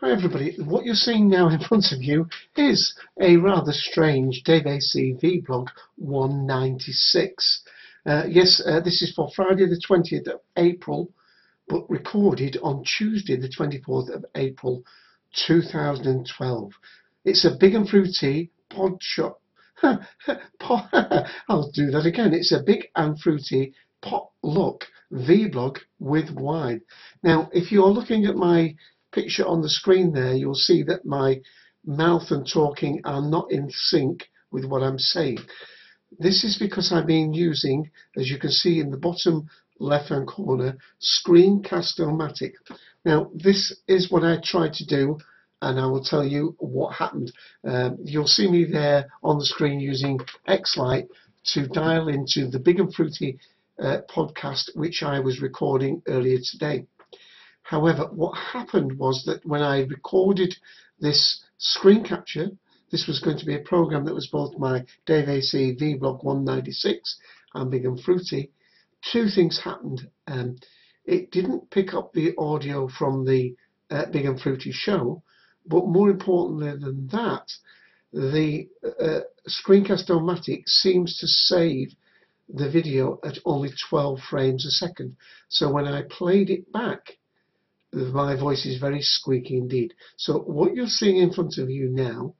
Hi everybody, what you're seeing now in front of you is a rather strange daveac vblog 196. This is for Friday the 20th of April, but recorded on Tuesday the 24th of April 2012. It's a big and fruity pod shop. I'll do that again. It's a big and fruity potluck vlog with wine. Now, if you're looking at my picture on the screen there, you'll see that my mouth and talking are not in sync with what I'm saying. This is because I've been using, as you can see in the bottom left hand corner, Screencast-O-Matic. Now this is what I tried to do, and I will tell you what happened. You'll see me there on the screen using X-Lite to dial into the Big and Fruity podcast which I was recording earlier today. However, what happened was that when I recorded this screen capture, this was going to be a program that was both my daveac vblog 196 and Big and Fruity. Two things happened. It didn't pick up the audio from the Big and Fruity show, but more importantly than that, the Screencast-O-Matic seems to save the video at only 12 frames a second. So when I played it back, my voice is very squeaky indeed. So what you're seeing in front of you now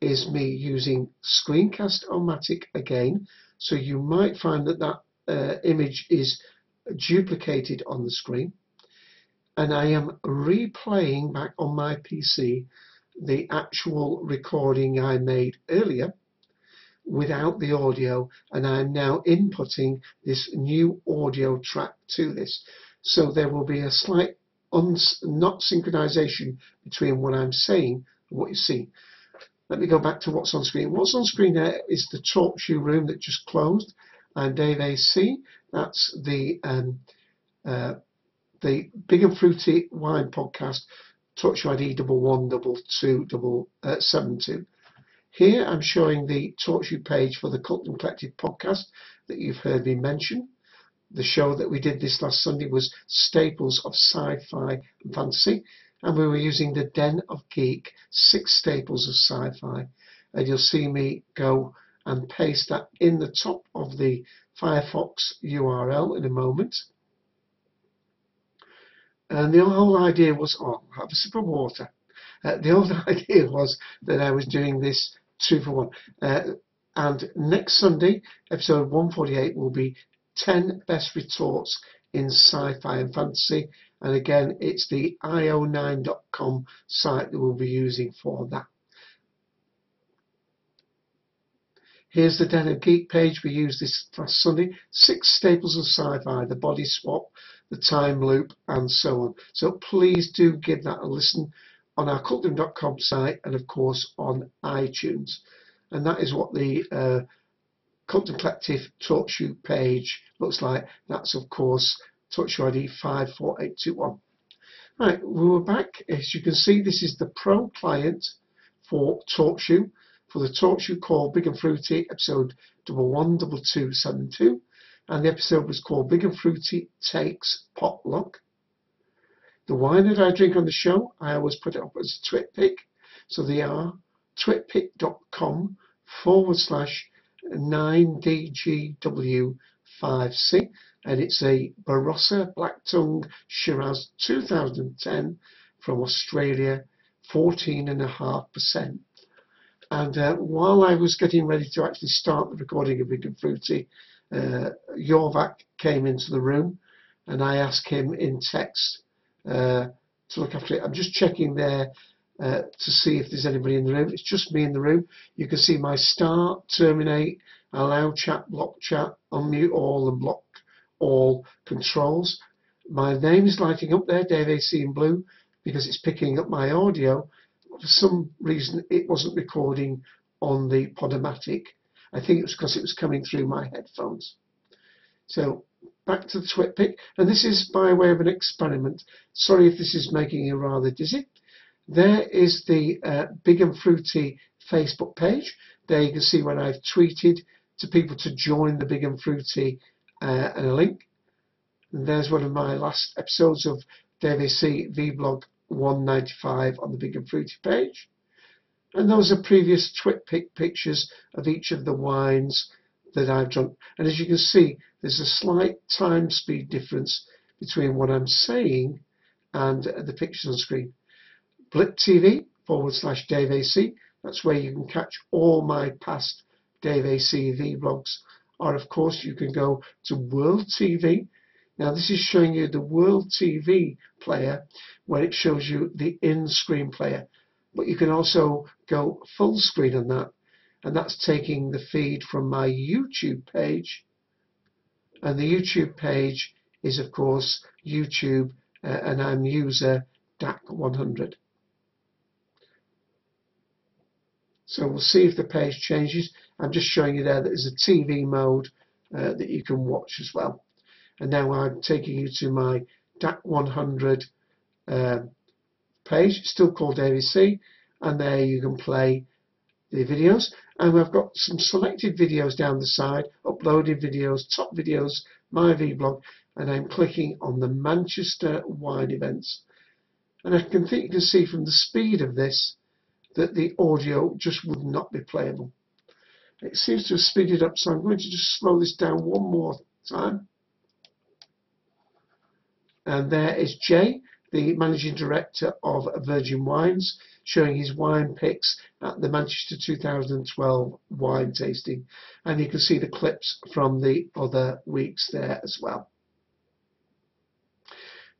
is me using Screencast-O-Matic again. So you might find that that image is duplicated on the screen. And I am replaying back on my PC the actual recording I made earlier without the audio, and I'm now inputting this new audio track to this. So there will be a slight not synchronization between what I'm saying and what you see. Let me go back to what's on screen. What's on screen there is the talk show room that just closed. I'm daveac. That's the Big and Fruity Wine Podcast, talk show ID 112272. Here I'm showing the talk show page for the Cult and Collective podcast that you've heard me mention. The show that we did this last Sunday was Staples of Sci-Fi and Fantasy, and we were using the Den of Geek, 6 staples of sci-fi. And you'll see me go and paste that in the top of the Firefox URL in a moment. And the whole idea was, I'll have a sip of water. The whole idea was that I was doing this 2 for 1. And next Sunday, episode 148, will be 10 best retorts in sci-fi and fantasy, and again it's the io9.com site that we'll be using for that. Here's the Den of Geek page we used this last Sunday. 6 staples of sci-fi, the body swap, the time loop, and so on. So please do give that a listen on our cultdom.com site and of course on iTunes. And that is what the Cult and Collective talk show page looks like. That's of course talk show ID 54821. Right, we were back. As you can see, this is the pro client for talk show, for the talk show called Big and Fruity, episode 112272, and the episode was called Big and Fruity Takes Potluck. The wine that I drink on the show, I always put it up as twitpic, so they are twitpic.com/9DGW5C, and it's a Barossa Black Tongue Shiraz 2010 from Australia, 14.5%. And while I was getting ready to actually start the recording of Big and Fruity, Yorvac came into the room, and I asked him in text to look after it. I'm just checking there to see if there's anybody in the room. It's just me in the room. You can see my start, terminate, allow chat, block chat, unmute all, and block all controls. My name is lighting up there, daveac in blue, because it's picking up my audio. For some reason it wasn't recording on the Podomatic. I think it was because it was coming through my headphones. So back to the twitpic, and this is by way of an experiment. Sorry if this is making you rather dizzy. There is the Big and Fruity Facebook page. There you can see when I've tweeted to people to join the Big and Fruity and a link. And there's one of my last episodes of daveac vblog 195 on the Big and Fruity page. And those are previous twitpic pictures of each of the wines that I've drunk. And as you can see, there's a slight time speed difference between what I'm saying and the pictures on screen. blip.tv/daveac, that's where you can catch all my past Dave AC vlogs. Or of course you can go to World TV. Now this is showing you the World TV player where it shows you the in-screen player. But you can also go full screen on that, and that's taking the feed from my YouTube page. And the YouTube page is of course YouTube, and I'm user dac100. So we'll see if the page changes. I'm just showing you there that there's a TV mode that you can watch as well. And now I'm taking you to my dac100 page, still called daveac, and there you can play the videos. And I've got some selected videos down the side, uploaded videos, top videos, my vlog, and I'm clicking on the Manchester wine events. And I think you can see from the speed of this that the audio just would not be playable. It seems to have speeded up, so I'm going to just slow this down one more time. And there is Jay, the managing director of Virgin Wines, showing his wine picks at the Manchester 2012 wine tasting. And you can see the clips from the other weeks there as well.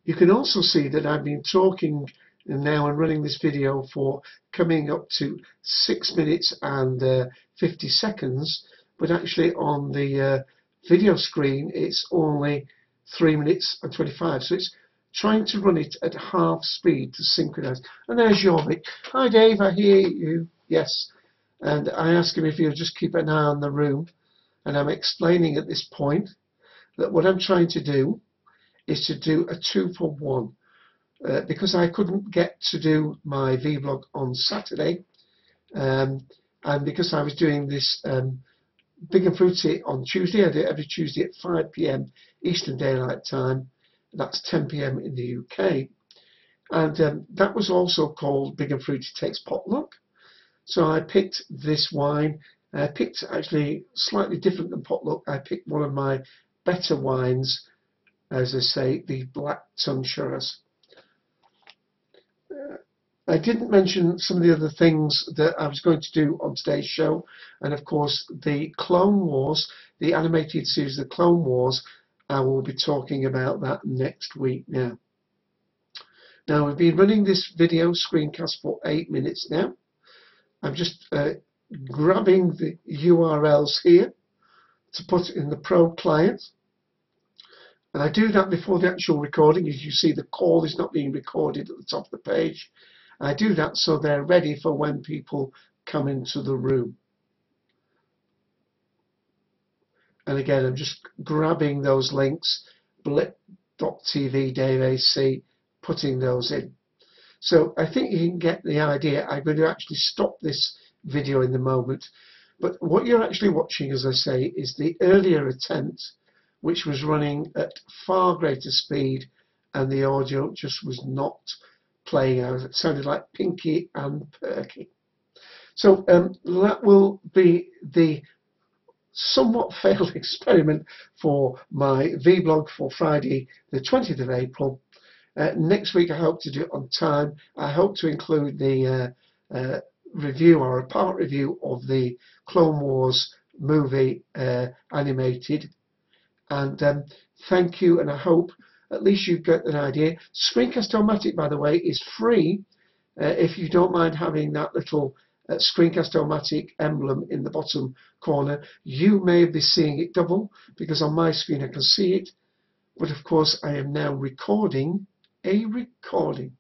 You can also see that I've been talking now and running this video for coming up to 6 minutes and 50 seconds, but actually on the video screen it's only 3 minutes and 25, so it's trying to run it at half speed to synchronize. And there's Jorvik. Hi Dave, I hear you. Yes. And I ask him if he'll just keep an eye on the room, and I'm explaining at this point that what I'm trying to do is to do a 2-for-1. Because I couldn't get to do my vlog on Saturday, and because I was doing this Big and Fruity on Tuesday, I do it every Tuesday at 5 PM Eastern Daylight Time. That's 10 PM in the UK, and that was also called Big and Fruity Takes Potluck. So I picked this wine. I picked actually slightly different than Potluck. I picked one of my better wines, as I say, the Black Tongue Shiraz. I didn't mention some of the other things that I was going to do on today's show, and of course the Clone Wars, the animated series The Clone Wars. I will be talking about that next week now. Now we've been running this video screencast for 8 minutes now. I'm just grabbing the URLs here to put in the Pro client. And I do that before the actual recording. As you see, the call is not being recorded at the top of the page. I do that so they're ready for when people come into the room. And again, I'm just grabbing those links, blip.tv, daveac, putting those in. So I think you can get the idea. I'm going to actually stop this video in the moment. But what you're actually watching, as I say, is the earlier attempt, which was running at far greater speed, and the audio just was not playing out. It sounded like Pinky and Perky. So that will be the somewhat failed experiment for my vlog for Friday the 20th of April. Next week I hope to do it on time. I hope to include the review, or a part review, of the Clone Wars movie animated. And thank you, and I hope at least you get an idea. Screencast-O-Matic, by the way, is free if you don't mind having that little Screencast-O-Matic emblem in the bottom corner. You may be seeing it double, because on my screen I can see it, but of course I am now recording a recording,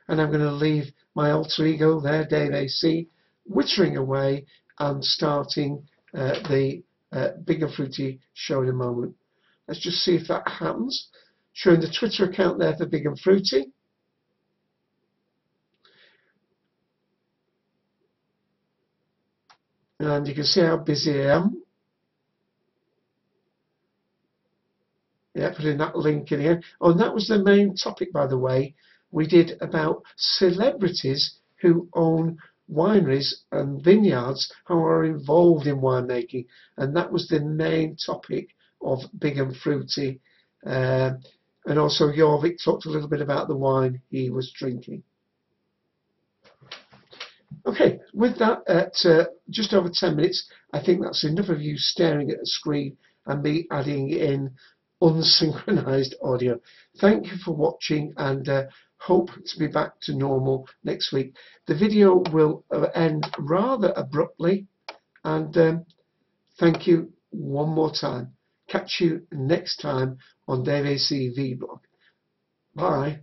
and I'm going to leave my alter ego there, Dave AC, wittering away and starting the Big and Fruity show in a moment. Let's just see if that happens. Showing the Twitter account there for Big and Fruity. And you can see how busy I am. Yeah, putting that link in here. Oh, and that was the main topic, by the way, we did about celebrities who own wineries and vineyards who are involved in winemaking, and that was the main topic of Big and Fruity. And also Jorvik talked a little bit about the wine he was drinking. Okay, with that, at just over 10 minutes, I think that's enough of you staring at the screen and me adding in unsynchronized audio. Thank you for watching, and hope to be back to normal next week. The video will end rather abruptly, and thank you one more time. Catch you next time on daveac vblog. Bye.